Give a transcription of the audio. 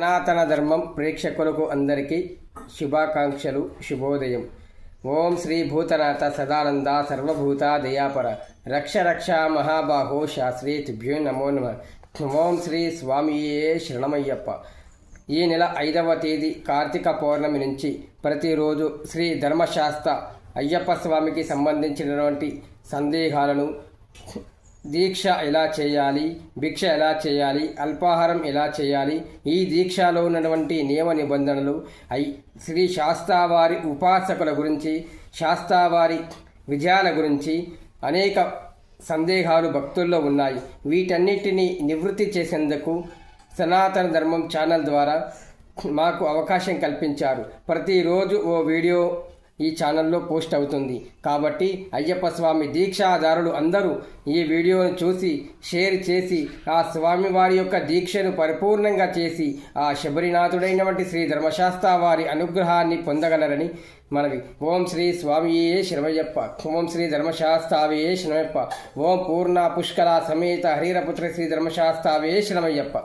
సనాతన ధర్మం ప్రేక్షకులకు అందరికీ శుభాకాంక్షలు, శుభోదయం. ఓం శ్రీ భూతనాథ సదానంద సర్వభూత దయాపర రక్ష రక్ష మహాబాహో శాస్త్రీ తుభ్యో నమో నమ. ఓం శ్రీ స్వామియే శరణమయ్యప్ప. ఈ నెల 5వ తేదీ కార్తీక పౌర్ణమి నుంచి ప్రతిరోజు శ్రీ ధర్మశాస్త్ర అయ్యప్ప స్వామికి సంబంధించినటువంటి సందేహాలను, దీక్ష ఎలా చేయాలి, భిక్ష ఎలా చేయాలి, అల్పాహారం ఎలా చేయాలి, ఈ దీక్షలో ఉన్నటువంటి నియమ నిబంధనలు, శ్రీ శాస్త్రవారి ఉపాసకుల గురించి, శాస్త్రవారి విజయాల గురించి అనేక సందేహాలు భక్తుల్లో ఉన్నాయి. వీటన్నిటినీ నివృత్తి చేసేందుకు సనాతన ధర్మం ఛానల్ ద్వారా మాకు అవకాశం కల్పించారు. ప్రతిరోజు ఓ వీడియో ఈ ఛానల్లో పోస్ట్ అవుతుంది. కాబట్టి అయ్యప్ప స్వామి దీక్షాదారులు అందరూ ఈ వీడియోను చూసి షేర్ చేసి ఆ స్వామివారి యొక్క దీక్షను పరిపూర్ణంగా చేసి ఆ శబరినాథుడైనటువంటి శ్రీ ధర్మశాస్త్ర వారి అనుగ్రహాన్ని పొందగలరని మనవి. ఓం శ్రీ స్వామియే శరణమయ్యప్ప. ఓం శ్రీ ధర్మశాస్త్రావే శరణమయ్యప్ప. ఓం పూర్ణ పుష్కర సమేత హరిరపుత్ర శ్రీ ధర్మశాస్త్రావే శరణమయ్యప్ప.